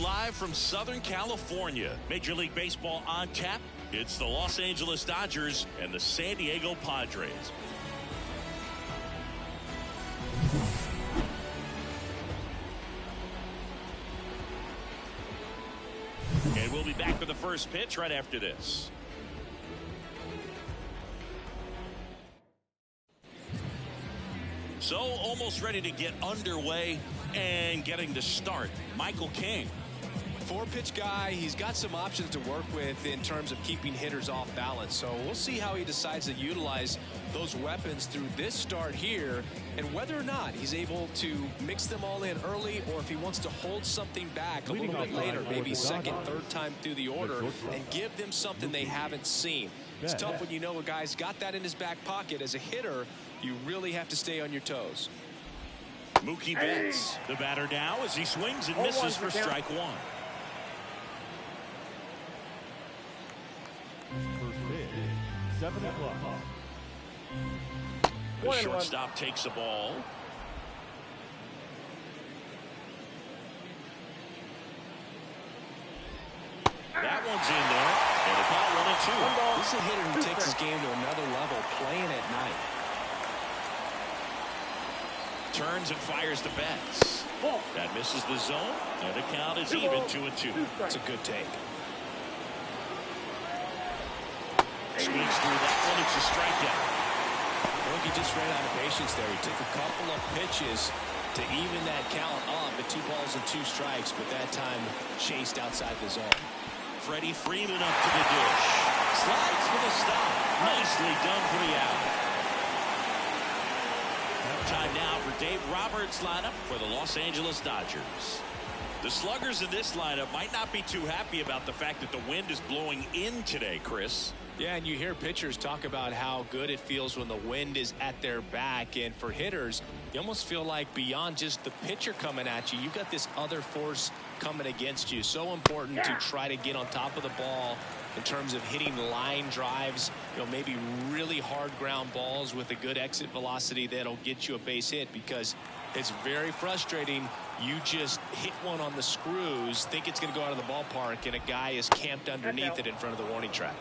live from Southern California. Major League Baseball on tap. It's the Los Angeles Dodgers and the San Diego Padres. And we'll be back with the first pitch right after this. So almost ready to get underway and getting the start. Michael King. Four-pitch guy. He's got some options to work with in terms of keeping hitters off balance. So we'll see how he decides to utilize those weapons through this start here and whether or not he's able to mix them all in early or if he wants to hold something back a little bit later, maybe second, third time through the order and give them something they haven't seen. It's tough when you know a guy's got that in his back pocket. As a hitter, you really have to stay on your toes. Mookie Betts, the batter now as he swings and misses for strike one. First pitch, 7 o'clock. The shortstop takes the ball. That one's in there. And a count 1-2. This is a hitter who takes his game to another level, playing at night. Turns and fires the Betts. That misses the zone. And the count is even 2-2. That's a good take. Swings through that one. It's a strikeout. He just ran out of patience there. He took a couple of pitches to even that count up at 2 balls and 2 strikes, but that time chased outside the zone. Freddie Freeman up to the dish. Slides for the stop. Nicely done for the out. Time now for Dave Roberts' lineup for the Los Angeles Dodgers. The sluggers in this lineup might not be too happy about the fact that the wind is blowing in today, Chris. Yeah, and you hear pitchers talk about how good it feels when the wind is at their back. And for hitters, you almost feel like beyond just the pitcher coming at you, you've got this other force coming against you. So important to try to get on top of the ball in terms of hitting line drives, maybe really hard ground balls with a good exit velocity that'll get you a base hit, because it's very frustrating. You just hit one on the screws, think it's going to go out of the ballpark, and a guy is camped underneath it in front of the warning track.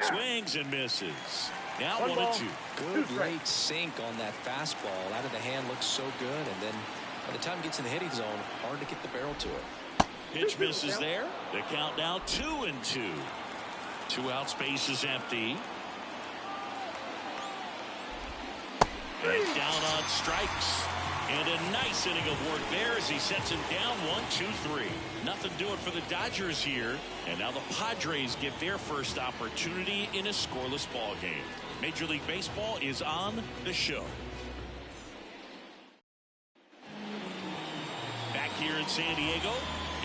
Swings and misses. Now 1-2. Good late sink on that fastball. Out of the hand, looks so good, and then by the time it gets in the hitting zone, hard to get the barrel to it. Pitch misses there. The count now 2-2. 2 out, space is empty. And down on strikes. And a nice inning of work there as he sets him down 1-2-3. Nothing doing for the Dodgers here. And now the Padres get their first opportunity in a scoreless ball game. Major League Baseball is on the show. Back here in San Diego.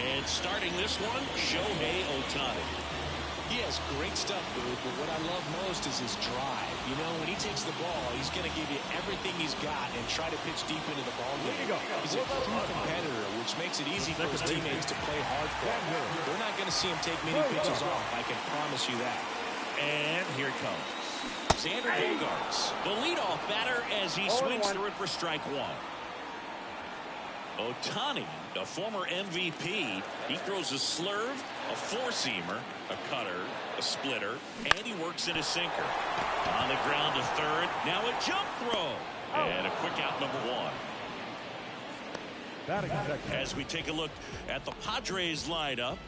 And starting this one, Shohei Ohtani. He has great stuff, Boo, but what I love most is his drive. When he takes the ball, he's going to give you everything he's got and try to pitch deep into the ball game. He's a true competitor, which makes it easy for his teammates to play hard for him. We're not going to see him take many pitches off, I can promise you that. And here it comes. Xander Bogaerts, the leadoff batter, as he swings through it for strike one. Ohtani, the former MVP, he throws a slurve, a four-seamer, a cutter, a splitter, and he works in a sinker. On the ground to third, now a jump throw, and a quick out number 1. As we take a look at the Padres lineup,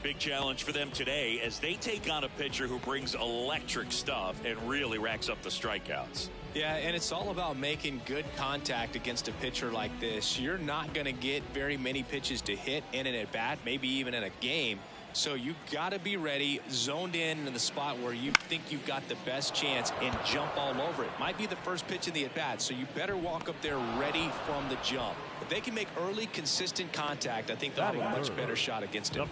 big challenge for them today as they take on a pitcher who brings electric stuff and really racks up the strikeouts. Yeah, and it's all about making good contact against a pitcher like this. You're not going to get very many pitches to hit in an at-bat, maybe even in a game. So you've got to be ready, zoned in the spot where you think you've got the best chance, and jump all over it. Might be the first pitch in the at-bat, so you better walk up there ready from the jump. If they can make early, consistent contact, I think they'll have a much better shot against him.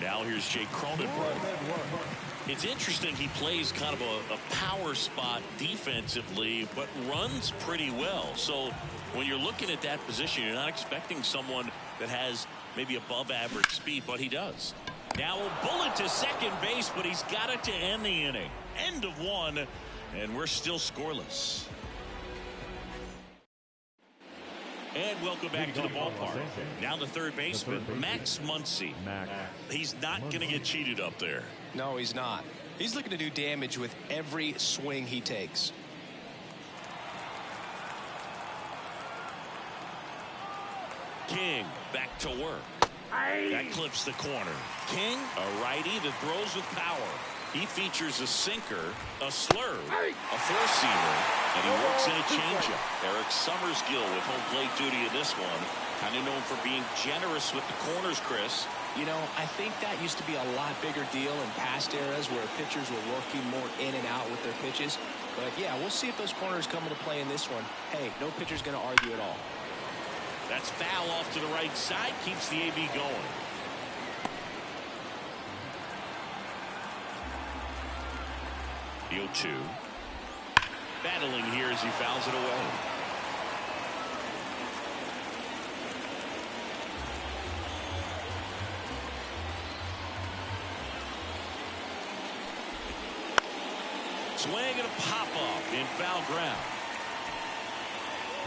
Now here's Jake Cronenworth. It's interesting, he plays kind of a power spot defensively, but runs pretty well. So when you're looking at that position, you're not expecting someone that has maybe above average speed, but he does. Now a bullet to second base, but he's got it to end the inning. End of one, and we're still scoreless. And welcome back to the ballpark. Now the third baseman, Max Muncy. He's not going to get cheated up there. No, he's not. He's looking to do damage with every swing he takes. King back to work. That clips the corner. King, a righty that throws with power. He features a sinker, a slurve, a four-seamer, and he works in a changeup. Eric Summersgill with home plate duty in this one. Kind of known for being generous with the corners, Chris. You know, I think that used to be a lot bigger deal in past eras where pitchers were working more in and out with their pitches. But, yeah, we'll see if those corners come into play in this one. Hey, no pitcher's going to argue at all. That's foul off to the right side. Keeps the AB going. The 0-2. Battling here as he fouls it away. Swing and a pop-up in foul ground.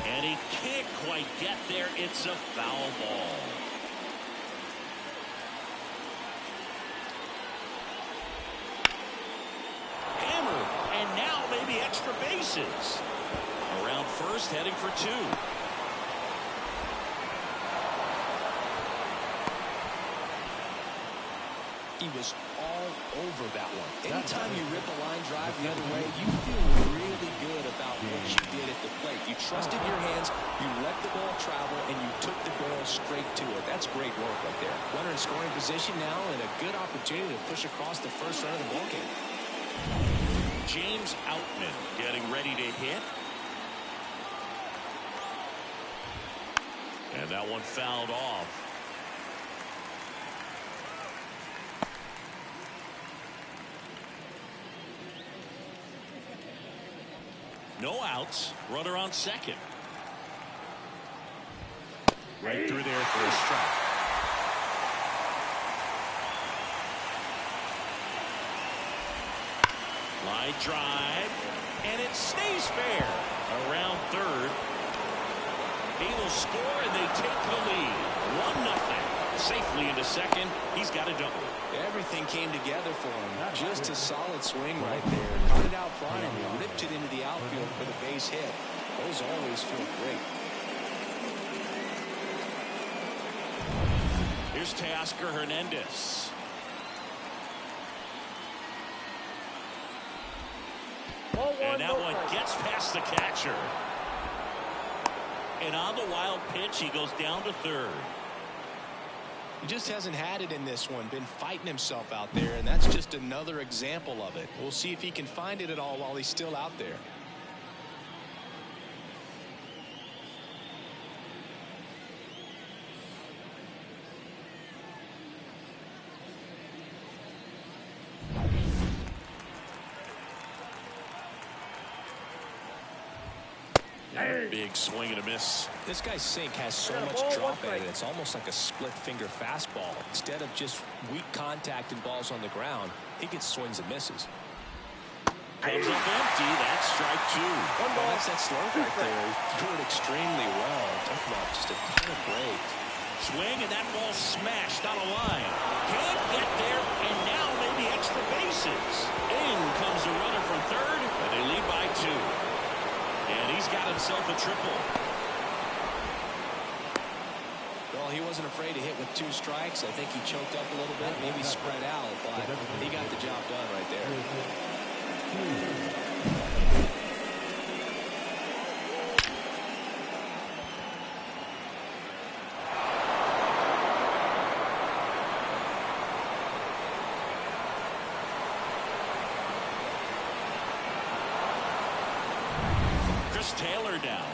And he can't quite get there. It's a foul ball. Hammered, and now maybe extra bases. Around first, heading for two. He was all over that one. Anytime you rip a line drive the other way, you feel really good about what you did at the plate. You trusted your hands, you let the ball travel, and you took the barrel straight to it. That's great work right there. Runner in scoring position now, and a good opportunity to push across the first run of the ballgame. James Outman getting ready to hit. And that one fouled off. No outs. Runner on second. Right through there for a strike. Line drive. And it stays fair. Around third. He will score and they take the lead. 1-0. Safely into second. He's got a double. Everything came together for him. Just a solid swing right there. Caught it out front and ripped it into the outfield for the base hit. Those always feel great. Here's Teoscar Hernandez. And that one gets past the catcher. And on the wild pitch, he goes down to third. He just hasn't had it in this one. Been fighting himself out there, and that's just another example of it. We'll see if he can find it at all while he's still out there. Big swing and a miss. This guy's sink has so much drop in it. It's almost like a split finger fastball. Instead of just weak contact and balls on the ground, he gets swings and misses. Comes up empty. That's strike two. Well, that's that slurve right there. Threw it extremely well. Talk about just a ton of break. Swing and that ball smashed on a line. Can't get there, and now maybe extra bases. In comes the runner from third, and they lead by two. And he's got himself a triple. Well, he wasn't afraid to hit with two strikes. I think he choked up a little bit, maybe spread out, but he got the job done right there. Taylor down.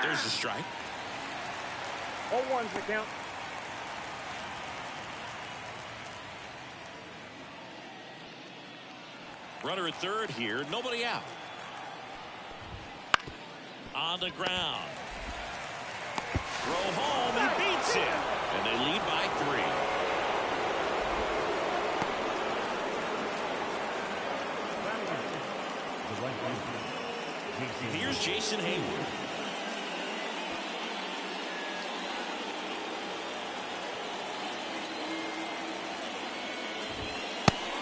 There's the strike. 0-1's the count. Runner at third here. Nobody out. On the ground. Throw home. He beats it. And they lead by 3. Here's Jason Hayward.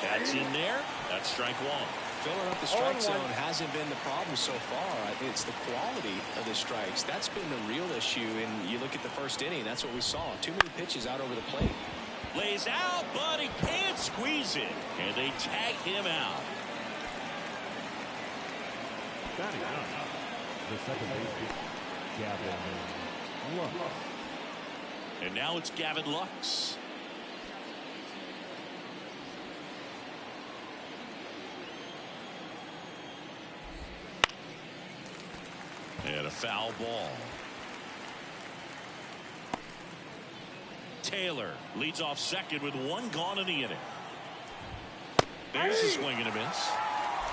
That's in there. That's strike one. Filling up the strike zone hasn't been the problem so far. I think it's the quality of the strikes. That's been the real issue. And you look at the first inning, that's what we saw. Too many pitches out over the plate. Lays out, but he can't squeeze it. And they tag him out. Batting out, the second baseman, Gavin Lux. And now it's Gavin Lux. And a foul ball. Taylor leads off second with one gone in the inning. There's a swing and a miss.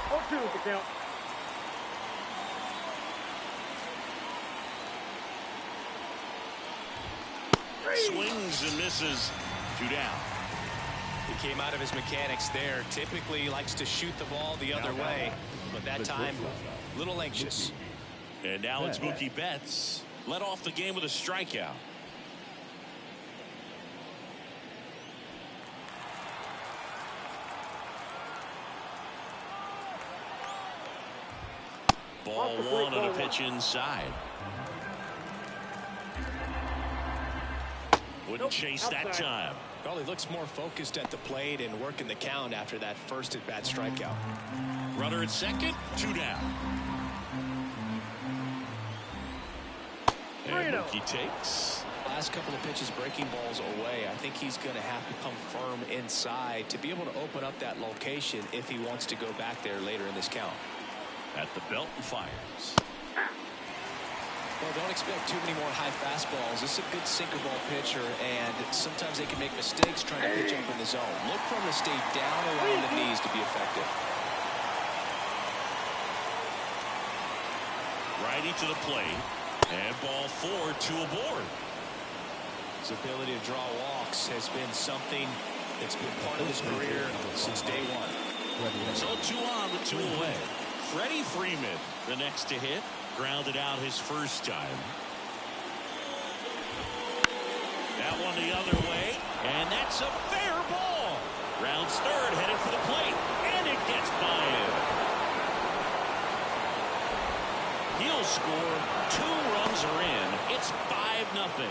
0-2 the count. Swings and misses. 2 down. He came out of his mechanics there. Typically likes to shoot the ball the other way, but that time a little anxious. And now it's Mookie Betts. Led off the game with a strikeout. Ball one on a pitch inside. Wouldn't chase that time. Well, he looks more focused at the plate and working the count after that first at-bat strikeout. Runner at second, 2 down. And Mookie takes. Last couple of pitches breaking balls away. I think he's going to have to come firm inside to be able to open up that location if he wants to go back there later in this count. At the belt and fires. Well, don't expect too many more high fastballs. This is a good sinker ball pitcher, and sometimes they can make mistakes trying to pitch up in the zone. Look for him to stay down around the knees to be effective. Righty to the plate. And ball 4, 2 aboard. His ability to draw walks has been something that's been part of his career since day one. So 2 on with 2 away. Freddie Freeman, the next to hit, grounded out his first time. That one the other way, and that's a fair ball. Rounds third, headed for the plate, and it gets by him. He'll score. 2 runs are in. It's 5-0.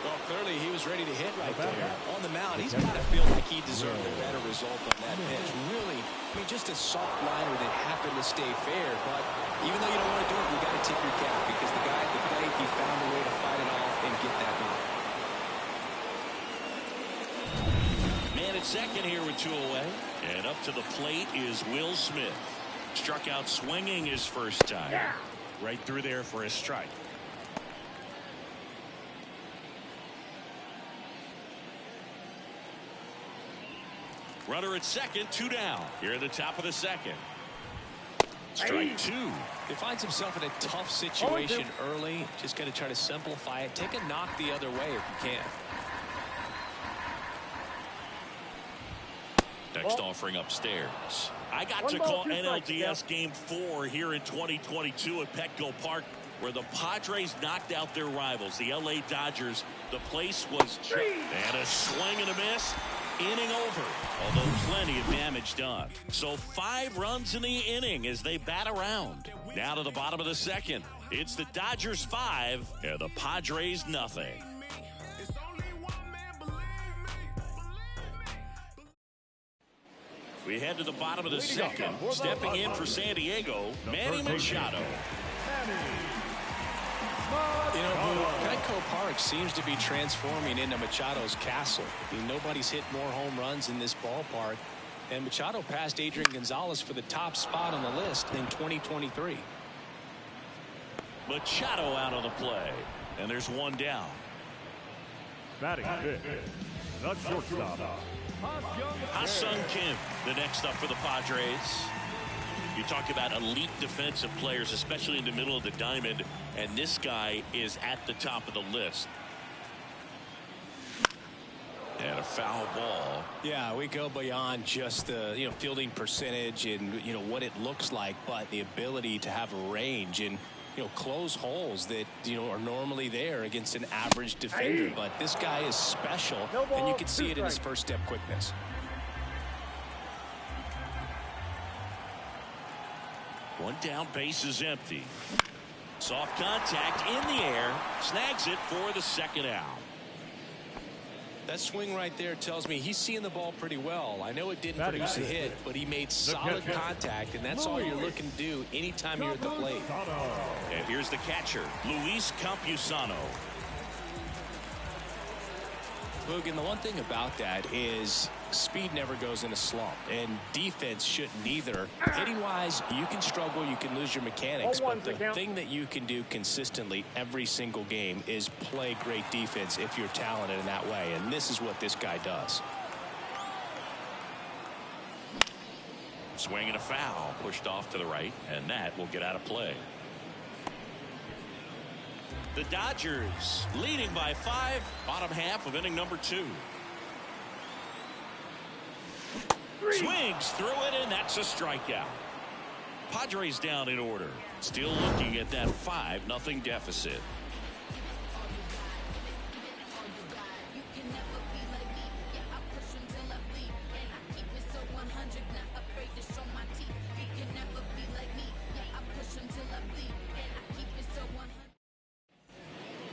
Well, clearly he was ready to hit right there. On the mound, he's got to feel like he deserved a better result on that pitch. Really, I mean, just a soft liner that happened to stay fair. But even though you don't want to do it, you got to tip your cap because the guy at the plate, he found a way to fight it off and get that one. Man at second here with 2 away. And up to the plate is Will Smith. Struck out swinging his first time. Right through there for a strike. Runner at second, 2 down. Here at the top of the second. Strike 2. He finds himself in a tough situation early. Just got to try to simplify it. Take a knock the other way if you can. Next offering upstairs. I got to call NLDS Game 4 here in 2022 at Petco Park, where the Padres knocked out their rivals, the LA Dodgers. The place was and a swing and a miss. Inning over, although plenty of damage done. So 5 runs in the inning as they bat around. Now to the bottom of the second. It's the Dodgers 5 and the Padres nothing. We head to the bottom of the second. Stepping in for San Diego, Manny Machado. You know, Petco Park seems to be transforming into Machado's castle. I mean, nobody's hit more home runs in this ballpark. And Machado passed Adrian Gonzalez for the top spot on the list in 2023. Machado out on the play. And there's 1 down. Batting fifth, the shortstop, Ha-Sung Kim, the next up for the Padres. You talk about elite defensive players, especially in the middle of the diamond, and this guy is at the top of the list. And a foul ball. Yeah, we go beyond just the fielding percentage and what it looks like, but the ability to have range and close holes that are normally there against an average defender. But this guy is special, and you can see it in his first step quickness. One down, base is empty. Soft contact in the air, snags it for the second out. That swing right there tells me he's seeing the ball pretty well. I know it didn't produce a hit, but he made solid contact, and that's all you're looking to do anytime you're at the plate. And here's the catcher, Luis Campusano. Look, and the one thing about that is speed never goes in a slump, and defense shouldn't either. Hitting-wise, you can struggle, you can lose your mechanics, but the thing that you can do consistently every single game is play great defense if you're talented in that way, and this is what this guy does. Swing and a foul, pushed off to the right, and that will get out of play. The Dodgers leading by 5, bottom half of inning number 2. Swings through it, and that's a strikeout. Padres down in order. Still looking at that 5-0 deficit.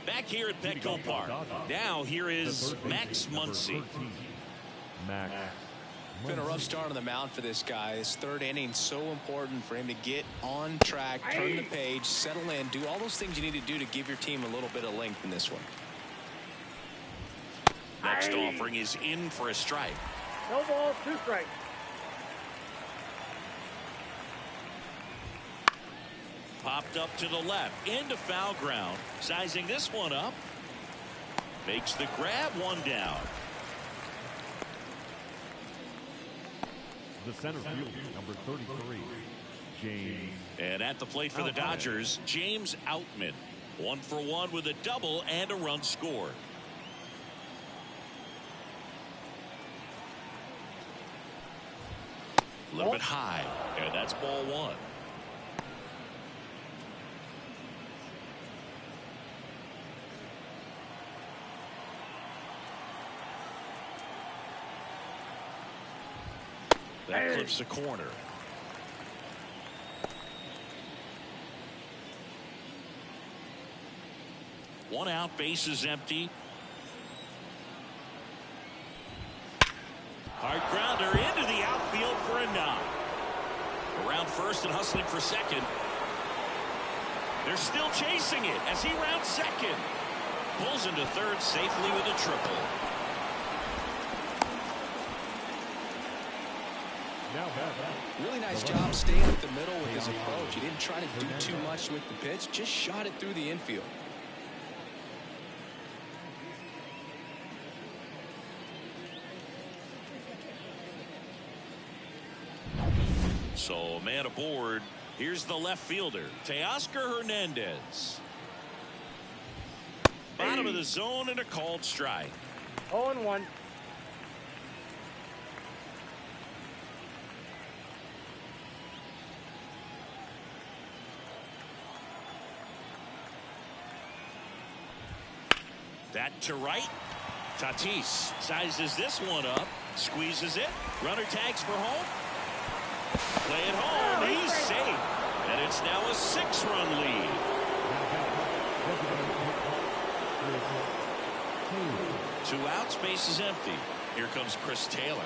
Back here at Petco Park. Now here is Max Muncy. Max. Been a rough start on the mound for this guy. His third inning so important for him to get on track, turn the page, settle in, do all those things you need to do to give your team a little bit of length in this one. Next offering is in for a strike. No balls, 2 strikes. Popped up to the left into foul ground. Sizing this one up. Makes the grab, 1 down. The center fielder, number 33, James. And at the plate for the Dodgers, James Outman. 1 for 1 with a double and a run scored. A little bit high, and that's ball 1. That clips the corner. One out, base is empty. Hard grounder into the outfield for a knock. Around first and hustling for second. They're still chasing it as he rounds second. Pulls into third safely with a triple. Really nice job staying at the middle with his approach. He didn't try to do too much with the pitch, just shot it through the infield. So man aboard. Here's the left fielder, Teoscar Hernandez. Bottom of the zone and a called strike. 0-1. That to right. Tatis sizes this one up, squeezes it. Runner tags for home. Play it home. He's safe. And it's now a 6-run lead. 2 outs, base is empty. Here comes Chris Taylor.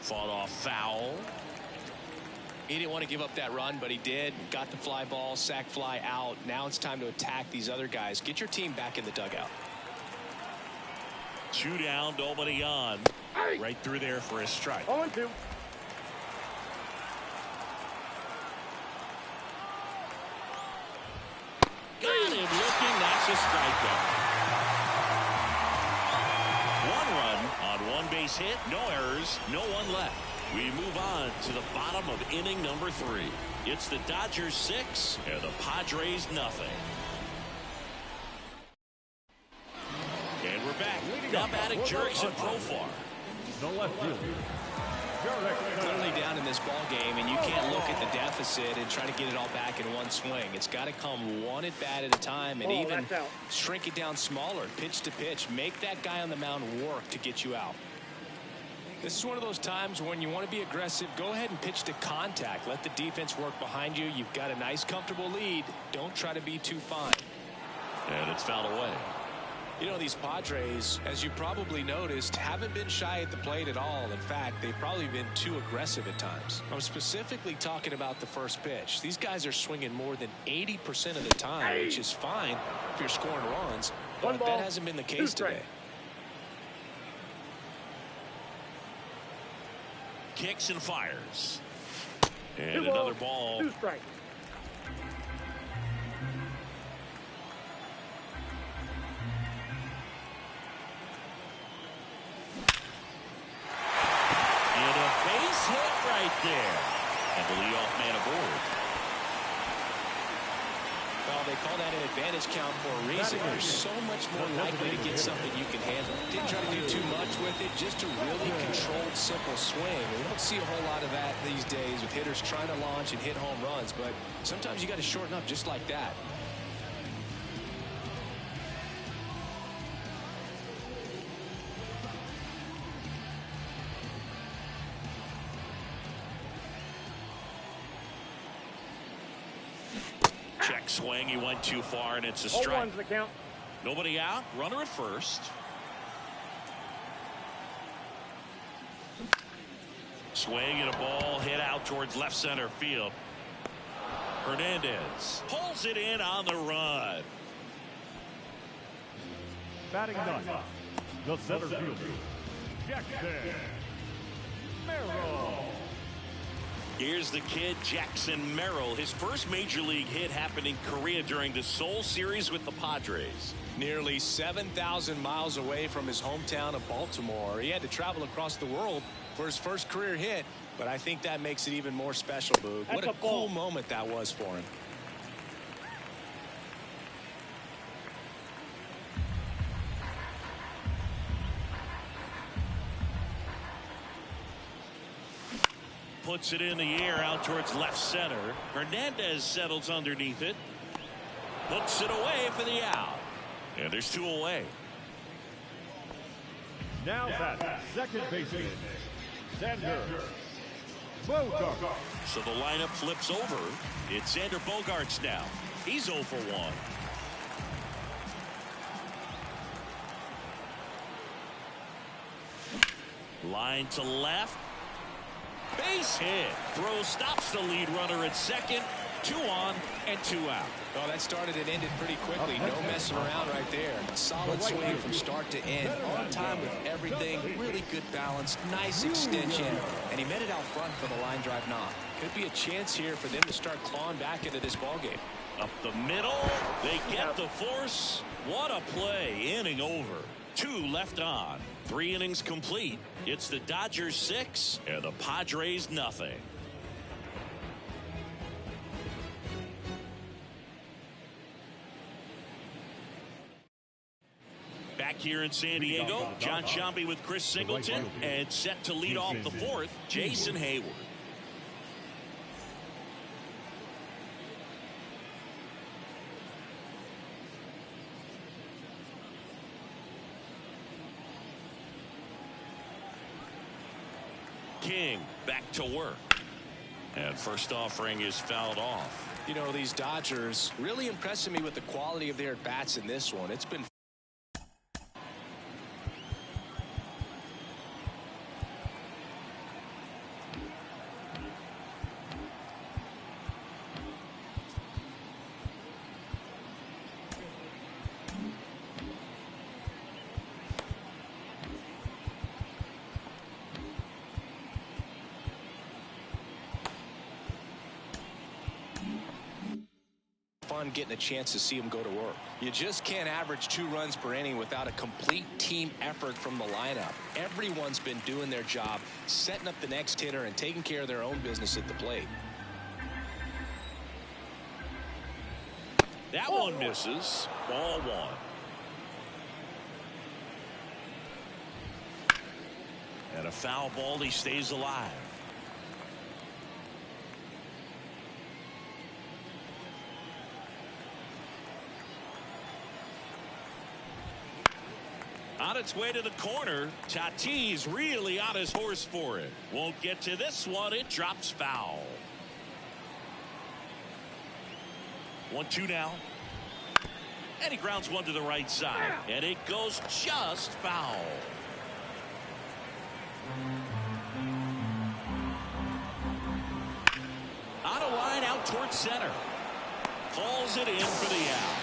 Fought off foul. He didn't want to give up that run, but he did. Got the fly ball, sac fly out. Now it's time to attack these other guys. Get your team back in the dugout. 2 down, nobody on. Right through there for a strike. 0-2. Got him looking. That's a strikeout. 1 run on 1 base hit. No errors. No one left. We move on to the bottom of inning number 3. It's the Dodgers 6 and the Padres nothing. And we're back. Now batting Jurickson Profar. The left fielder. Clearly down in this ball game, and you can't look at the deficit and try to get it all back in one swing. It's got to come one at bat at a time, and even shrink it down smaller, pitch to pitch. Make that guy on the mound work to get you out. This is one of those times when you want to be aggressive. Go ahead and pitch to contact. Let the defense work behind you. You've got a nice, comfortable lead. Don't try to be too fine. And it's fouled away. You know, these Padres, as you probably noticed, haven't been shy at the plate at all. In fact, they've probably been too aggressive at times. I'm specifically talking about the first pitch. These guys are swinging more than 80% of the time, which is fine if you're scoring runs, but that hasn't been the case today. Kicks and fires. And another ball. 2 strikes. There. And the leadoff man aboard. Well, they call that an advantage count for a reason. You're so much more likely to get something you can handle. Didn't try to do too much with it, just a really controlled, simple swing. We don't see a whole lot of that these days with hitters trying to launch and hit home runs, but sometimes you got to shorten up just like that. Check swing. He went too far, and it's a strike. 0-1's the count. Nobody out. Runner at first. Swing and a ball hit out towards left center field. Hernandez pulls it in on the run. Batting ninth, the center fielder, Jackson Merrill. Here's the kid, Jackson Merrill. His first major league hit happened in Korea during the Seoul series with the Padres. Nearly 7,000 miles away from his hometown of Baltimore. He had to travel across the world for his first career hit, but I think that makes it even more special, Boog. What a cool moment that was for him. Puts it in the air out towards left center. Hernandez settles underneath it. Hooks it away for the out. And there's 2 away. Now that second baseman, Xander Bogaerts. So the lineup flips over. It's Xander Bogaerts now. He's 0 for 1. Line to left. Base hit. Throw stops the lead runner at second. 2 on and 2 out. Well, that started and ended pretty quickly. No messing around right there. Solid swing from start to end. On time with everything. Really good balance. Nice extension. And he met it out front for the line drive knock. Could be a chance here for them to start clawing back into this ballgame. Up the middle. They get the force. What a play. Inning over. 2 left on. 3 innings complete. It's the Dodgers 6 and the Padres nothing. Back here in San Diego, John Sciambi with Chris Singleton, and set to lead off the 4th, Jason Hayward. King back to work. And first offering is fouled off. You know, these Dodgers really impressing me with the quality of their at-bats in this one. It's been fun getting a chance to see him go to work. You just can't average 2 runs per inning without a complete team effort from the lineup. Everyone's been doing their job, setting up the next hitter and taking care of their own business at the plate. That one misses. Ball 1. And a foul ball. He stays alive. On its way to the corner. Tatis really on his horse for it. Won't get to this one. It drops foul. 1-2 now. And he grounds one to the right side. And it goes just foul. On a line out towards center. Hauls it in for the out.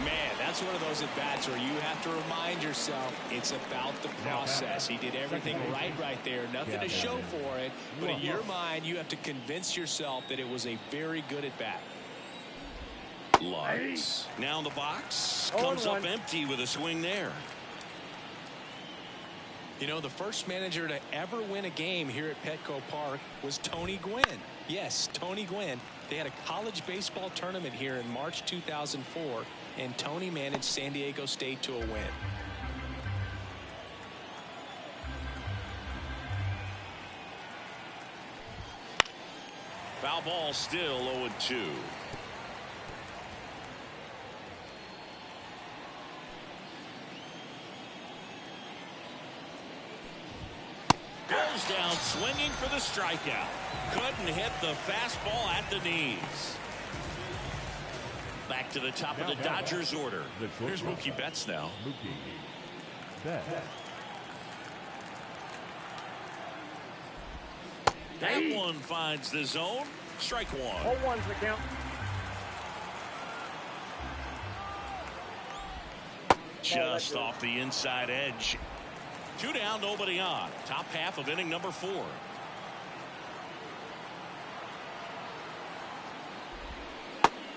Man, that's one of those at-bats where you have to remind yourself it's about the process. He did everything right there. Nothing to show for it. But in your mind, you have to convince yourself that it was a very good at-bat. Lights. Now in the box. Comes up empty with a swing there. You know, the first manager to ever win a game here at Petco Park was Tony Gwynn. Yes, Tony Gwynn. They had a college baseball tournament here in March 2004, and Tony managed San Diego State to a win. Foul ball, still 0-2. Goes down swinging for the strikeout. Couldn't hit the fastball at the knees. Back to the top of the Dodgers order. Here's Mookie Betts now. That one finds the zone. Strike 1. 0-1's the count. Just off the inside edge. 2 down, nobody on. Top half of inning number 4.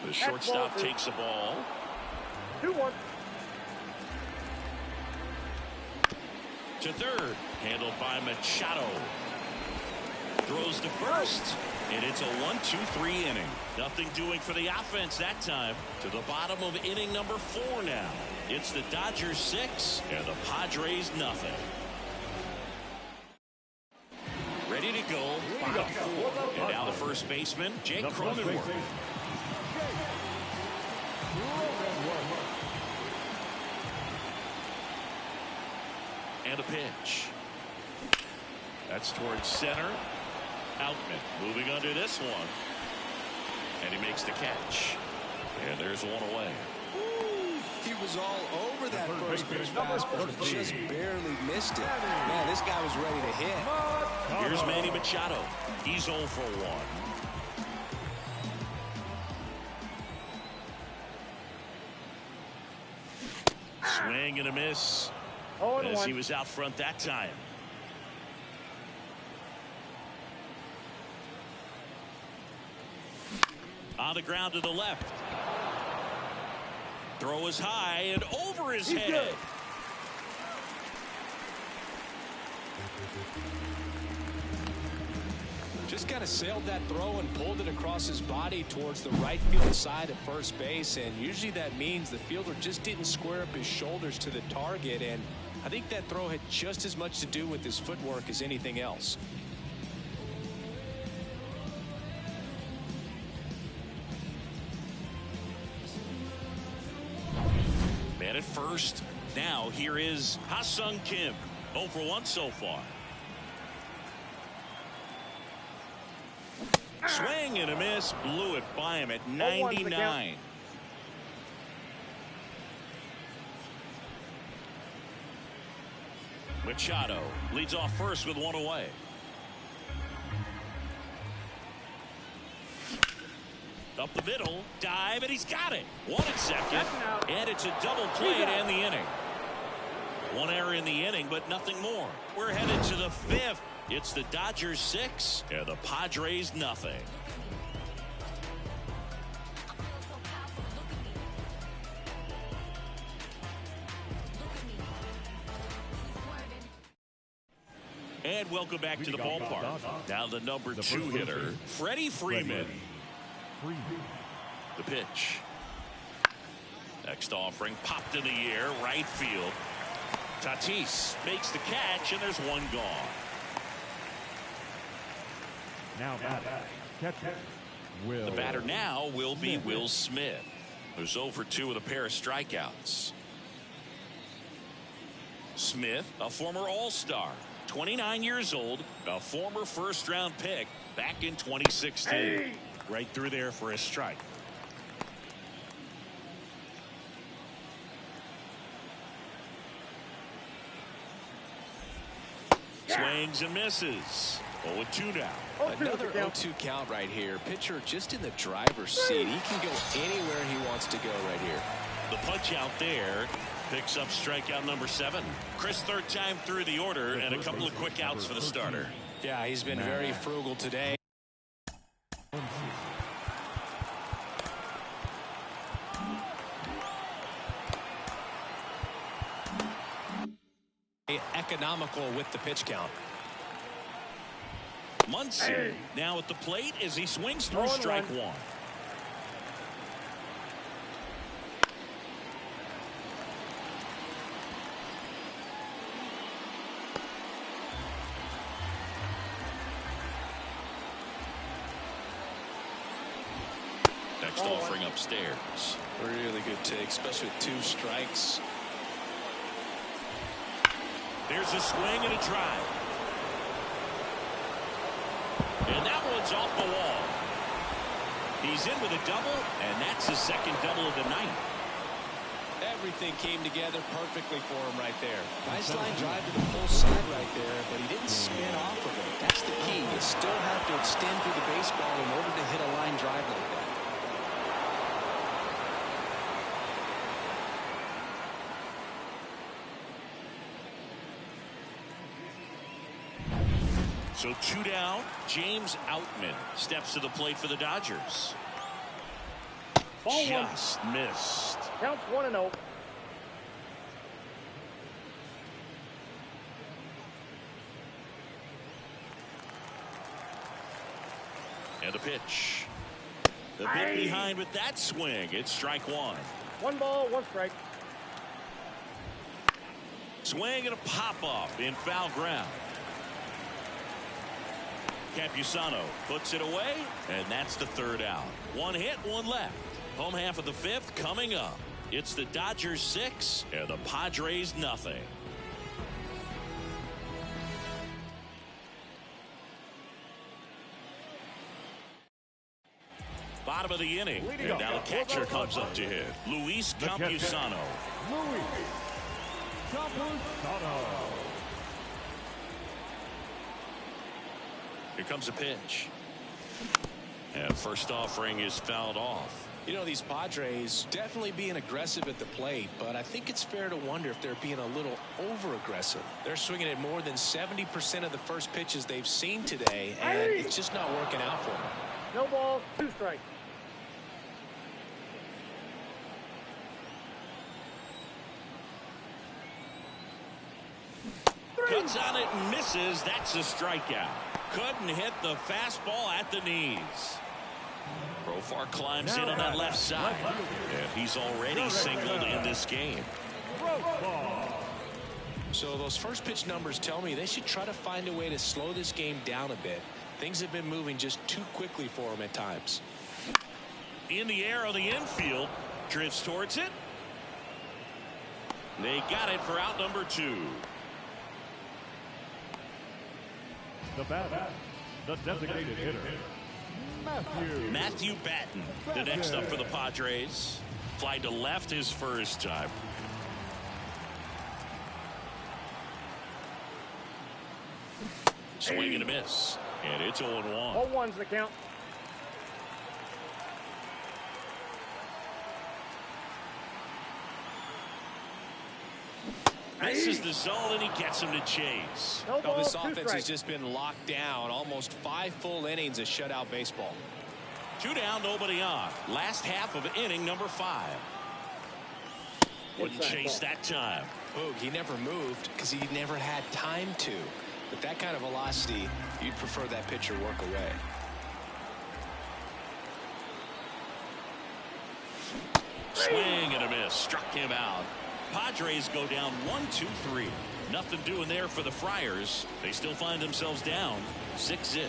The shortstop takes the ball. 2-1. To third. Handled by Machado. Throws to first. And it's a 1-2-3 inning. Nothing doing for the offense that time. To the bottom of inning number 4 now. It's the Dodgers 6 and the Padres nothing. Ready to go. Bottom 4. And now the first baseman, Jake Cronenworth. And a pitch. That's towards center. Outman moving under this one. And he makes the catch. And there's one away. He was all over that first pitch fastball. Just barely missed it. Man, this guy was ready to hit. Here's Manny Machado. He's 0 for 1. Swing and a miss. As he was out front that time. On the ground to the left. Throw is high and over his head. Good. Just kind of sailed that throw and pulled it across his body towards the right field side of first base. And usually that means the fielder just didn't square up his shoulders to the target. And I think that throw had just as much to do with his footwork as anything else. Man at first. Now here is Ha-Sung Kim. 0 for 1 so far. Swing and a miss. Blew it by him at 99. Machado leads off first with 1 away. Up the middle, dive, and he's got it. 1 at second, and it's a double play to end the inning. 1 error in the inning, but nothing more. We're headed to the 5th. It's the Dodgers 6 and the Padres nothing. And welcome back to the ballpark. Now the number 2 hitter, Freddie Freeman. The pitch. Next offering popped in the air, right field. Tatis makes the catch, and there's one gone. Now catcher. The batter now will be Will Smith, who's 0 for 2 with a pair of strikeouts. Smith, a former All-Star, 29 years old, a former first-round pick back in 2016. Hey. Right through there for a strike. Swings and misses. 0-2 now. Another 0-2 count right here. Pitcher just in the driver's seat. He can go anywhere he wants to go right here. The punch out there picks up strikeout number 7. Chris, third time through the order, and a couple of quick outs for the starter. Yeah, he's been very frugal today. Economical with the pitch count. Muncy now at the plate as he swings through strike 1. Next offering upstairs. Really good take, especially with 2 strikes. There's a swing and a drive. And that one's off the wall. He's in with a double, and that's his second double of the night. Everything came together perfectly for him right there. Nice line drive to the full side right there, but he didn't spin off of it. That's the key. You still have to extend through the baseball in order to hit a line drive like that. So 2 down. James Outman steps to the plate for the Dodgers. Just missed. Counts 1-0. And the pitch. The bit behind with that swing. It's strike 1. 1 ball, 1 strike. Swing and a pop-up in foul ground. Campusano puts it away, and that's the 3rd out. 1 hit, 1 left. Home half of the 5th coming up. It's the Dodgers 6 and the Padres nothing. Bottom of the inning, and now the catcher comes up to hit. Luis Campusano. Here comes a pitch. And first offering is fouled off. You know, these Padres definitely being aggressive at the plate, but I think it's fair to wonder if they're being a little over-aggressive. They're swinging at more than 70% of the first pitches they've seen today, and it's just not working out for them. No balls, 2 strikes. Cuts on it and misses. That's a strikeout. Couldn't hit the fastball at the knees. Profar climbs in on that left side. And he's already singled in this game. So those first pitch numbers tell me they should try to find a way to slow this game down a bit. Things have been moving just too quickly for him at times. In the air on the infield. Drifts towards it. They got it for out number 2. The batter, the designated hitter, Matthew Batten, the next up for the Padres. Fly to left his first time. Swing and a miss. And it's 0-1. 0-1's the count. Misses the zone, and he gets him to chase. No ball, This 2 offense strikes. has just been locked down. Almost 5 full innings of shutout baseball. 2 down, nobody on. Last half of inning number 5. Wouldn't chase that time. Boog, he never moved because he never had time to. With that kind of velocity, you'd prefer that pitcher work away. Swing and a miss. Struck him out. Padres go down 1-2-3. Nothing doing there for the Friars. They still find themselves down 6-0.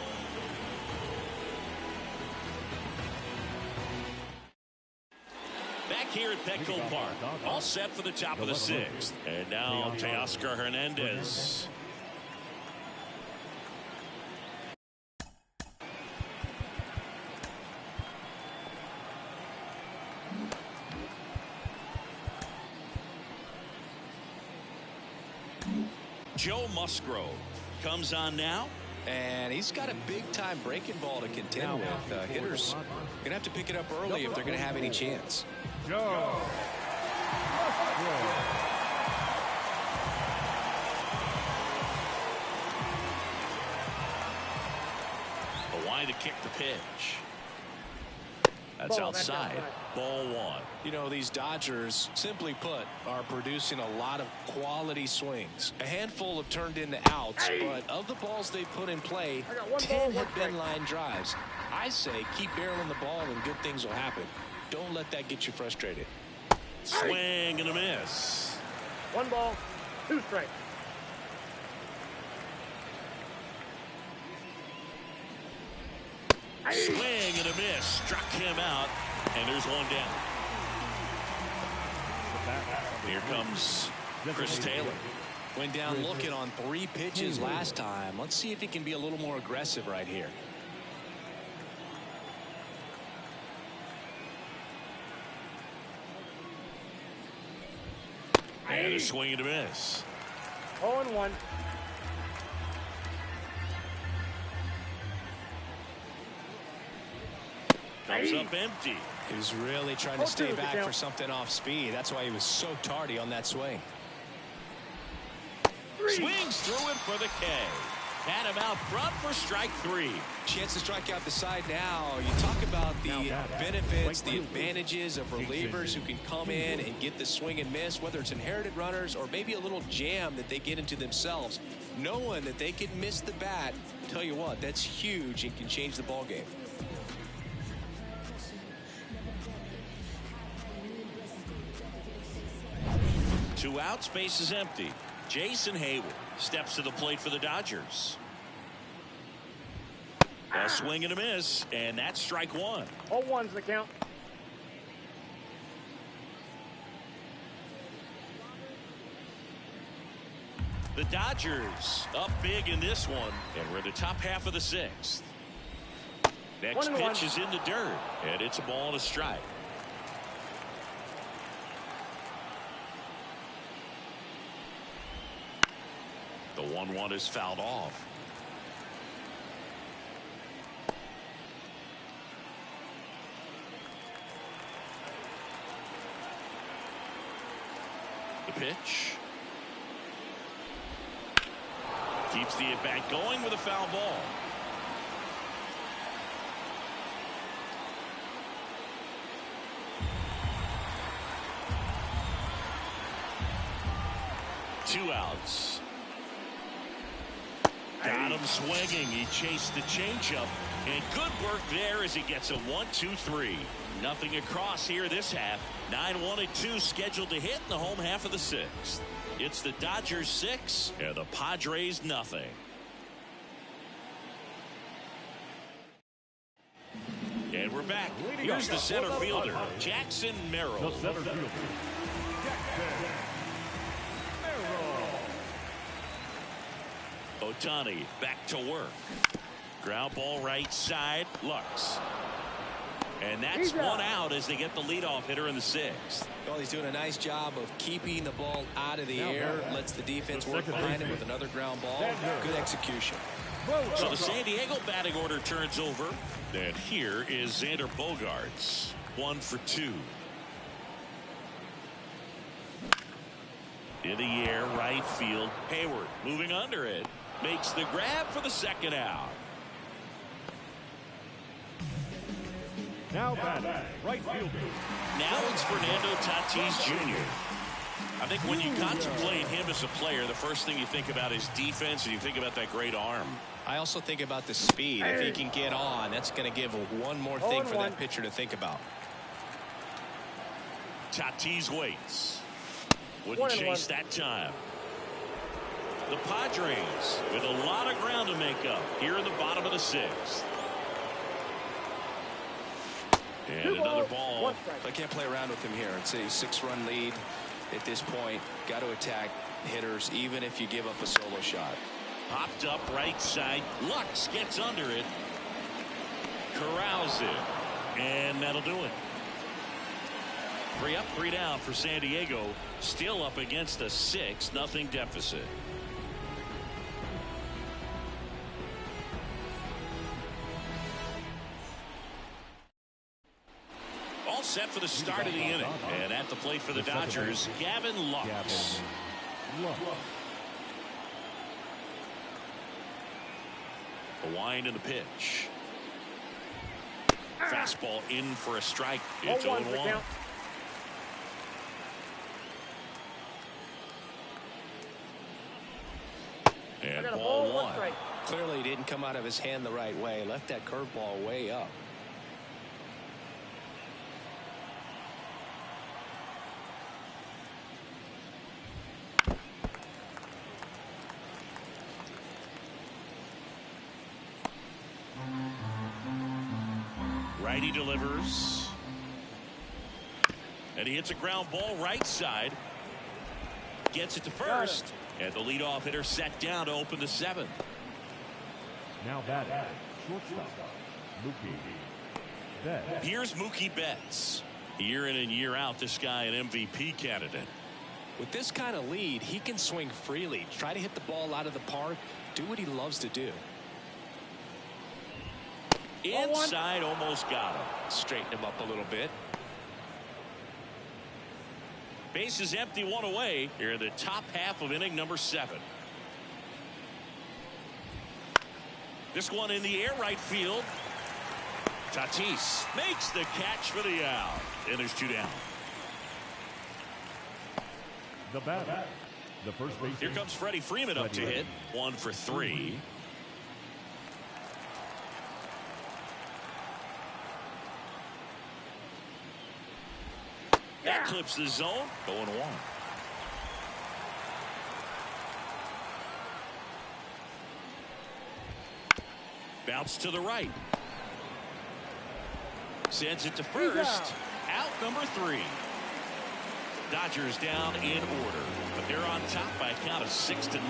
Back here at Petco Park, all set for the top of the 6th. And now Teoscar Hernandez. Joe Musgrove comes on now. And he's got a big-time breaking ball to contend with. Hitters going to have to pick it up early if they're going to have any chance. Joe. A wide to kick the pitch. That's outside. Ball 1. You know, these Dodgers, simply put, are producing a lot of quality swings. A handful have turned into outs, but of the balls they put in play, 10 have been line drives. I say keep barreling the ball and good things will happen. Don't let that get you frustrated. Swing and a miss. 1 ball, 2 strikes. Swing and a miss. Struck him out. And there's 1 down. Here comes Chris Taylor. Went down looking on 3 pitches last time. Let's see if he can be a little more aggressive right here. And a swing and a miss. 0-1. Comes up empty. He was really trying to stay back for something off speed. That's why he was so tardy on that swing. Swings through it for the K. Had him out front for strike 3. Chance to strike out the side now. You talk about the benefits, the advantages of relievers who can come in and get the swing and miss, whether it's inherited runners or maybe a little jam that they get into themselves. Knowing that they can miss the bat, tell you what, that's huge and can change the ball game. Two outs, base is empty. Jason Hayward steps to the plate for the Dodgers. A swing and a miss, and that's strike 1. 0-1's the count. The Dodgers up big in this one, and we're in the top half of the 6th. Next pitch is in the dirt, and it's a ball and a strike. The 1-1 is fouled off. The pitch. Keeps the at-bat going with a foul ball. Two outs. Got him swinging. He chased the changeup, and good work there as he gets a 1-2-3. Nothing across here this half. 9-1-2 scheduled to hit in the home half of the 6th. It's the Dodgers 6 and the Padres nothing. And we're back. Here's the center fielder, Jackson Merrill. The center fielder, Jackson Merrill. Ohtani back to work. Ground ball right side. Lux. And that's one out as they get the leadoff hitter in the 6th. Well, he's doing a nice job of keeping the ball out of the air. Lets the defense work behind him with another ground ball. Good execution. So the San Diego batting order turns over. And here is Xander Bogaerts. 1 for 2. In the air, right field. Hayward moving under it. Makes the grab for the second out. Now batting, right fielder. Now it's Fernando Tatis Jr. I think when you contemplate him as a player, the first thing you think about is defense, and you think about that great arm. I also think about the speed. If he can get on, that's going to give one more thing for that pitcher to think about. Tatis waits. Wouldn't chase that time. The Padres with a lot of ground to make up here in the bottom of the sixth. And another ball. I can't play around with him here. It's a 6-run lead at this point. Got to attack hitters even if you give up a solo shot. Popped up right side. Lux gets under it. Corrals it. And that'll do it. 3 up, 3 down for San Diego. Still up against a 6-0 deficit. All set for the start of the inning. And at the plate for the Dodgers, Gavin Lux. A wind in the pitch. Fastball in for a strike. It's 0-1. And ball 1. Clearly didn't come out of his hand the right way. Left that curveball way up. Righty delivers. And he hits a ground ball right side. Gets it to first. And the leadoff hitter set down to open the 7th. Now batting, shortstop, Mookie Betts. Here's Mookie Betts. Year in and year out, this guy an MVP candidate. With this kind of lead, he can swing freely. Try to hit the ball out of the park. Do what he loves to do. Inside, almost got him. Straighten him up a little bit. Base is empty, 1 away. Here in the top half of inning number 7. This one in the air right field. Tatis makes the catch for the out. And there's 2 down. The batter, the first baseman. Here comes Freddie Freeman up to hit. 1 for 3. That clips the zone. 0-1. Bounce to the right. Sends it to first. Out number 3. Dodgers down in order, but they're on top by a count of 6-0.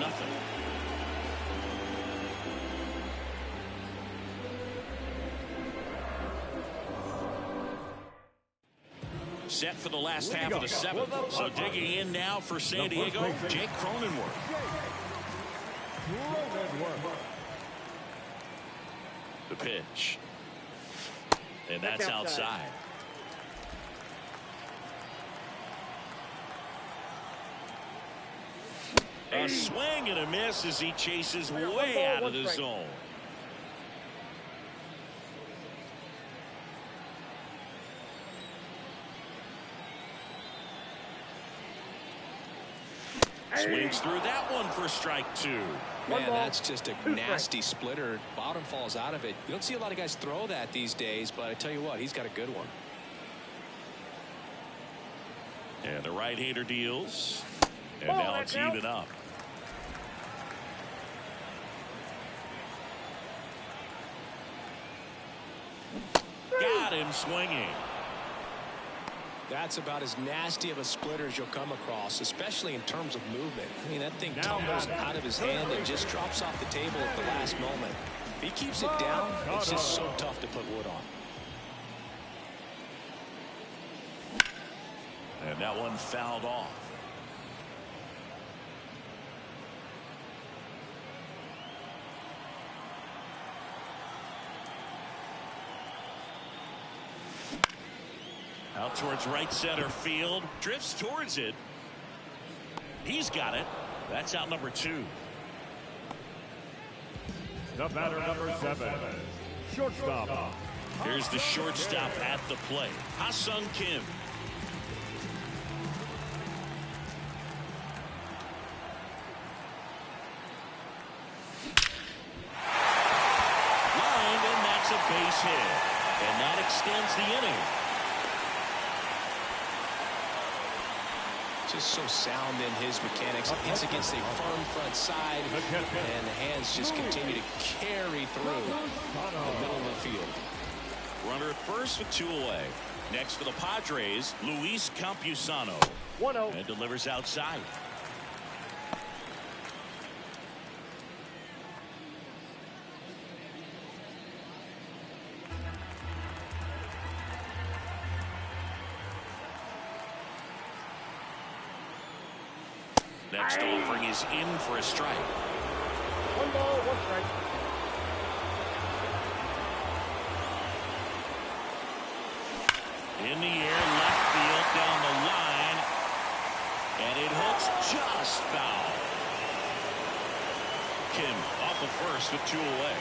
Set for the last half of the 7th. So digging in now for San Diego, Jake Cronenworth. The pitch. And that's outside. A swing and a miss as he chases way out of the zone. Swings through that one for strike 2. Man, that's just a nasty splitter. Bottom falls out of it. You don't see a lot of guys throw that these days, but I tell you what, he's got a good one. And the right-hander deals. And now it's even up. Got him swinging. That's about as nasty of a splitter as you'll come across, especially in terms of movement. I mean, that thing tumbles out of his hand and just drops off the table at the last moment. If he keeps it down, it's just so tough to put wood on. And that one fouled off. Out towards right center field. Drifts towards it. He's got it. That's out number 2. The batter number 7. Shortstop. Here's the shortstop at the plate. Ha-Sung Kim. hit, and that extends the inning. Just so sound in his mechanics. Hits against a firm front side, and the hands just continue to carry through the middle of the field. Runner at first with 2 away. Next for the Padres, Luis Campusano. 1-0. And delivers outside. Next offering is in for a strike. 1 ball, 1 strike. In the air, left field, down the line, and it hooks just foul. Kim off of first with 2 away.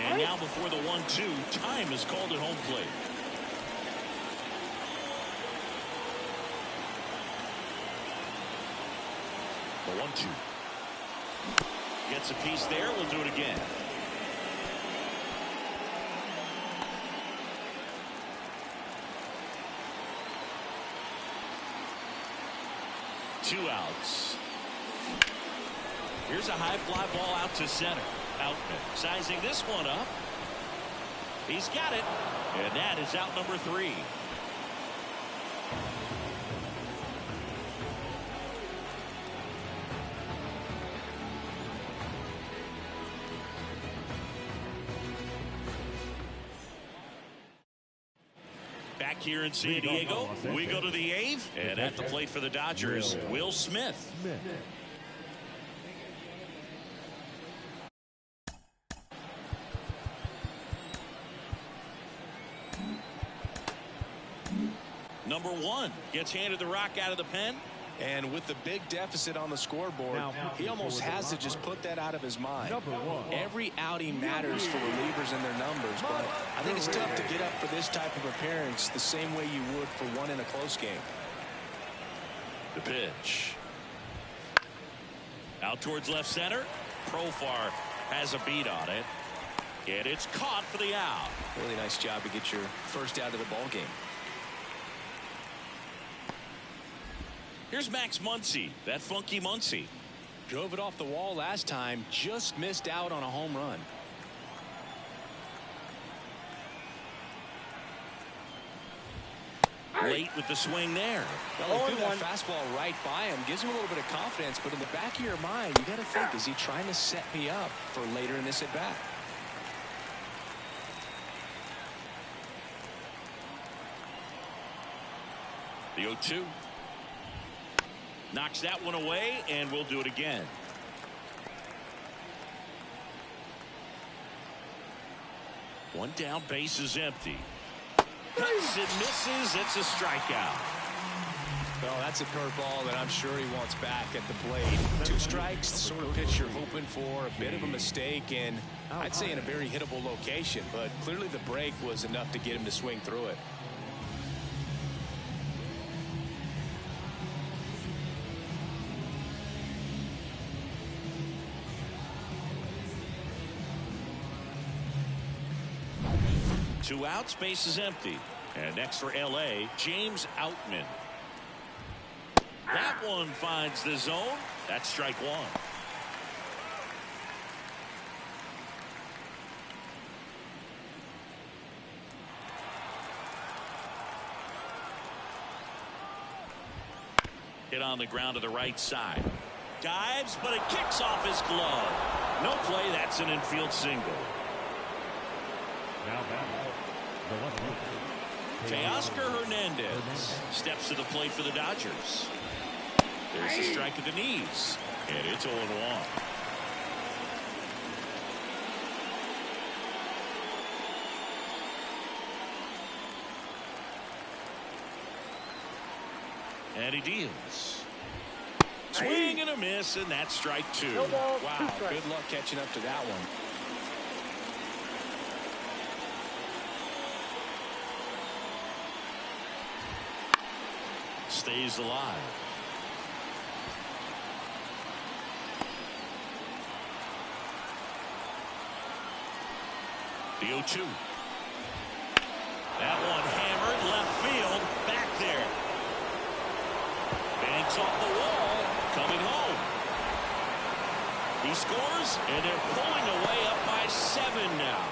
And now before the 1-2, time is called at home plate. The 1-2. Gets a piece there. We'll do it again. Two outs. Here's a high fly ball out to center. Outman sizing this one up. He's got it. And that is out number 3. Back here in San Diego, we go to the 8th, and at the plate for the Dodgers, Will Smith. Number 1 gets handed the rock out of the pen. And with the big deficit on the scoreboard, he almost has to just put that out of his mind. Every outing matters for relievers and their numbers, but I think it's tough to get up for this type of appearance the same way you would for one in a close game. The pitch. Out towards left center. Profar has a beat on it. And it's caught for the out. Really nice job to get your first out of the ball game. Here's Max Muncy, that funky Muncy. Drove it off the wall last time, just missed out on a home run. Late with the swing there. Well, he threw that fastball right by him, gives him a little bit of confidence, but in the back of your mind, you got to think, is he trying to set me up for later in this at bat? The 0-2. Knocks that one away, and we'll do it again. One down, base is empty. Cuts and misses. It's a strikeout. Well, that's a curveball that I'm sure he wants back at the plate. 2 strikes, the sort of pitch you're hoping for. A bit of a mistake, and I'd say in a very hittable location, but clearly the break was enough to get him to swing through it. Two outs, base is empty. And next for LA, James Outman. That one finds the zone. That's strike 1. Hit on the ground to the right side. Dives, but it kicks off his glove. No play. That's an infield single. Teoscar Hernandez steps to the plate for the Dodgers. There's a strike at the knees, and it's 0-1. And he deals. Swing and a miss, and that's strike 2. Wow, good luck catching up to that one. Stays alive. The 0-2. That one hammered left field. Back there. Banks off the wall. Coming home. He scores, and they're pulling away up by 7 now.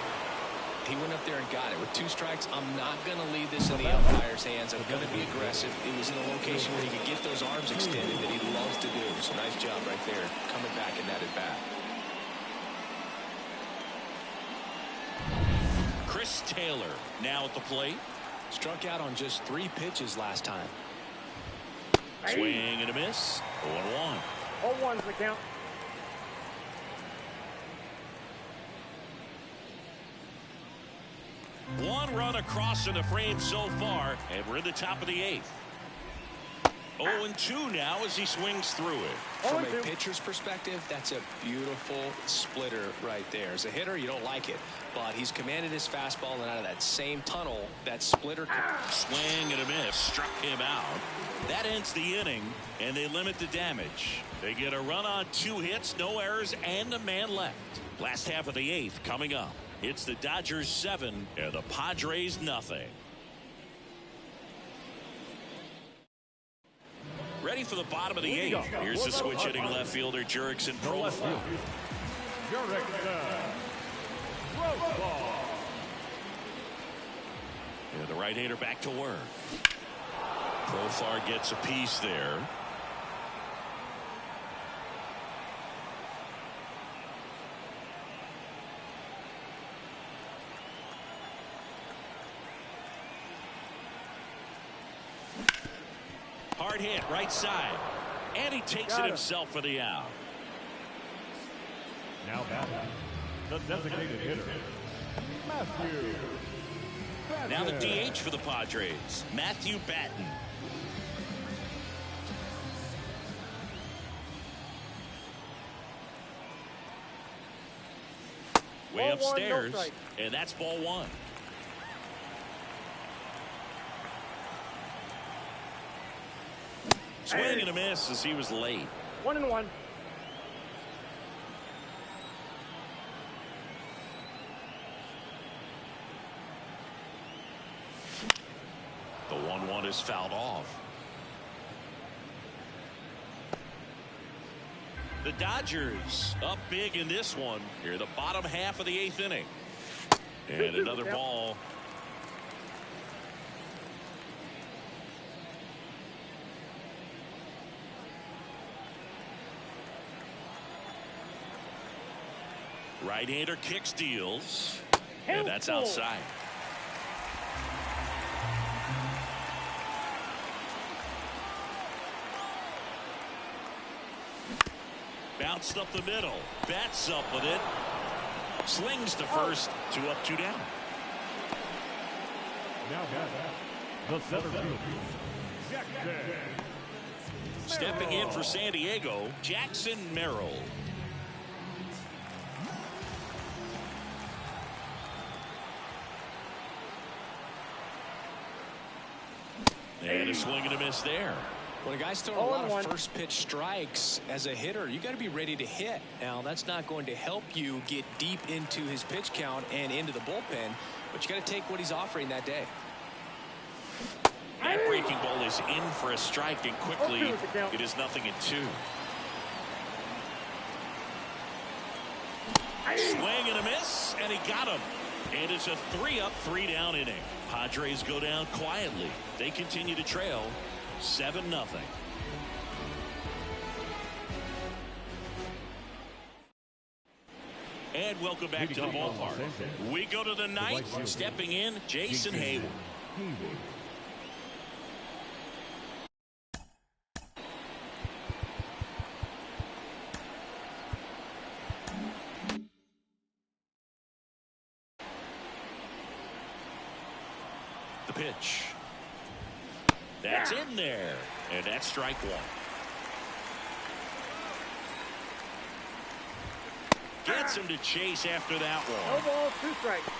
He went up there and got it. With 2 strikes, I'm not going to leave this in the umpire's hands. I'm going to be aggressive. It was in a location where he could get those arms extended that he loves to do. So nice job right there, coming back in that at bat. Chris Taylor now at the plate. Struck out on just 3 pitches last time. Swing and a miss. 0-1. 0-1's the count. One run across in the frame so far, and we're in the top of the 8th. 0-2 now as he swings through it. From a pitcher's perspective, that's a beautiful splitter right there. As a hitter, you don't like it, but he's commanded his fastball, and out of that same tunnel, that splitter. Swing and a miss, struck him out. That ends the inning, and they limit the damage. They get a run on 2 hits, no errors, and a man left. Last half of the 8th coming up. It's the Dodgers 7 and the Padres nothing. Ready for the bottom of the 8th. Here's the switch hitting left fielder Jurickson Profar. And the right-hander back to work. Profar gets a piece there. Hard hit right side, and he takes it himself for the out. Now batting, the designated hitter, Matthew. Now the DH for the Padres, Matthew Batten. Way upstairs, and that's ball 1. Swing and a miss as he was late. 1-1. The 1-1 is fouled off. The Dodgers up big in this one. Here, the bottom half of the 8th inning. And another ball. Right-hander kicks, deals, and that's outside. Bounced up the middle, bats up with it, slings to first, 2 up, 2 down. Now the center field, Jackson. Stepping in for San Diego, Jackson Merrill. And a swing and a miss there. When a guy's throwing a lot of first pitch strikes as a hitter, you got to be ready to hit. Now, that's not going to help you get deep into his pitch count and into the bullpen, but you got to take what he's offering that day. That breaking ball is in for a strike, and quickly it is 0-2. Swing and a miss, and he got him. And it's a 3-up, 3-down inning. Padres go down quietly. They continue to trail 7-0. And welcome back to the ballpark. We go to the 9th. Stepping in, Jason Hayward. The pitch. That's in there. And that's strike 1. Gets him to chase after that one. No ball, 2 strikes.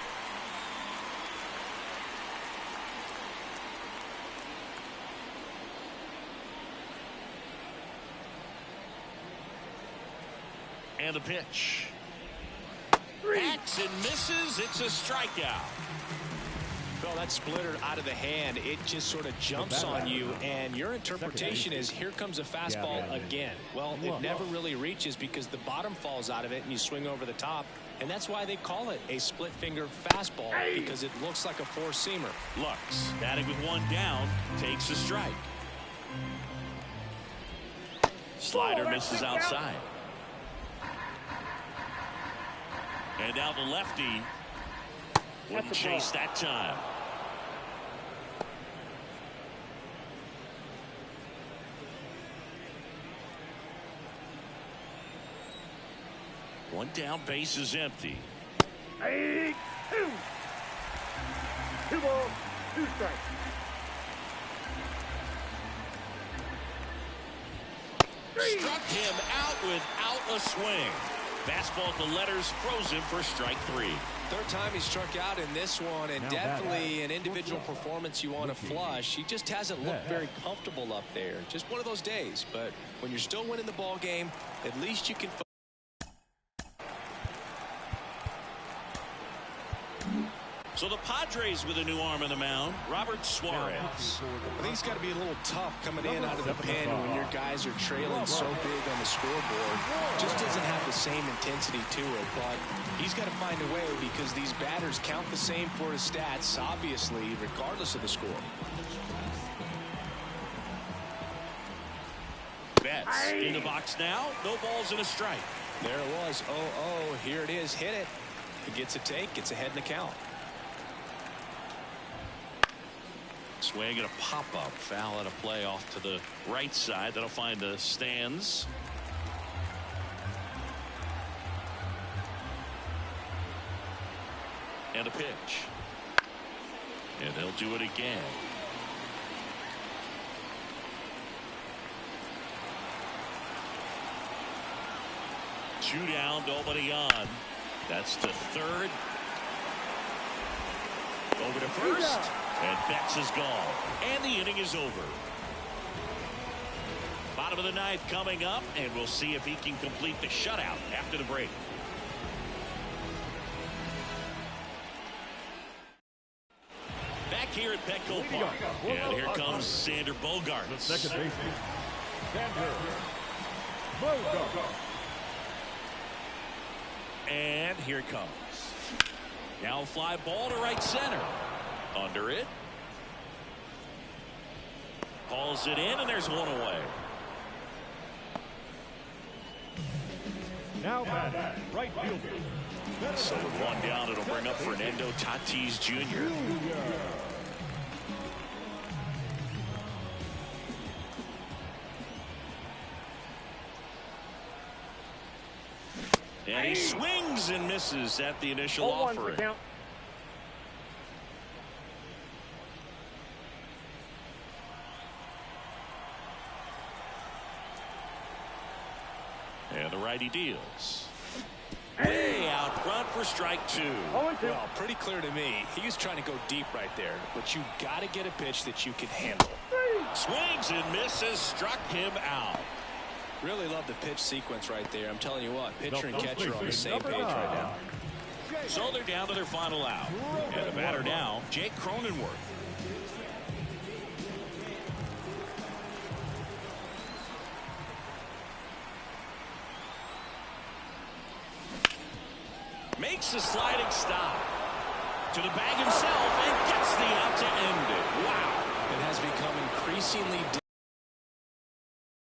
And the pitch. Hacks and misses. It's a strikeout. Well, that splitter out of the hand, it just sort of jumps on you, and your interpretation is here comes a fastball again. Well, it never really reaches because the bottom falls out of it and you swing over the top, and that's why they call it a split finger fastball, because it looks like a four-seamer. Lux, batting with one down, takes a strike. Slider misses outside. And now the lefty wouldn't chase that time. One down, base is empty. 2 balls, 2 strikes. Struck him out without a swing. Fastball to letters, frozen for strike 3. Third time he struck out in this one, and definitely an individual performance you want to flush. He just hasn't looked very comfortable up there. Just one of those days. But when you're still winning the ball game, at least you can. So the Padres with a new arm in the mound, Robert Suarez. I think it's got to be a little tough coming in out of the pen when your guys are trailing so big on the scoreboard. Just doesn't have the same intensity to it, but he's got to find a way because these batters count the same for his stats, obviously, regardless of the score. Betts in the box now, no balls and a strike. There it was. Oh, here it is. Hit it. It gets a take, gets ahead in the count. Swing and a pop-up, foul at a play off to the right side. That'll find the stands. And a pitch. And they'll do it again. Two down, nobody on. That's the third. Over to first. And Betts is gone. And the inning is over. Bottom of the ninth coming up, and we'll see if he can complete the shutout after the break. Back here at Petco Park. And here comes Sander Bogaerts. The second baseman, Sander Bogaerts. And here it comes. Now fly ball to right center. Under it. Hauls it in, and there's one away. Now batting, right fielder. So with one down, it'll bring up Fernando Tatis Jr. And he swings and misses at the initial offering. And the righty deals. Way out front for strike 2. Well, pretty clear to me. He was trying to go deep right there, but you got to get a pitch that you can handle. Swings and misses, struck him out. Really love the pitch sequence right there. I'm telling you what, pitcher and catcher are on the same page right now. So they're down to their final out. And the batter now, Jake Cronenworth. Makes a sliding stop. To the bag himself and gets the out to end it. Wow. It has become increasingly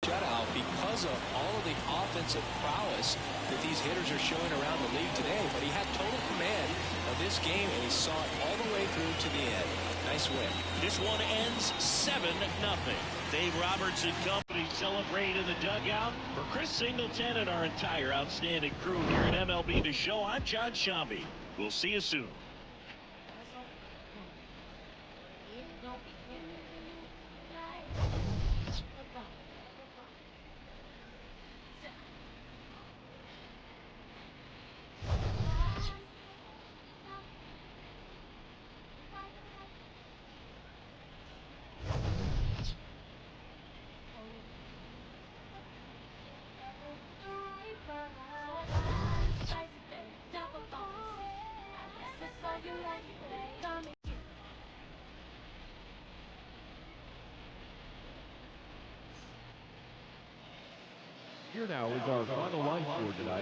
shutout because of all of the offensive prowess that these hitters are showing around the league today. But he had total command of this game, and he saw it all the way through to the end. Nice win. This one ends 7-0. Dave Roberts and company celebrate in the dugout. For Chris Singleton and our entire outstanding crew here at MLB The Show, I'm John Shambi. We'll see you soon. Here now is our final line for tonight.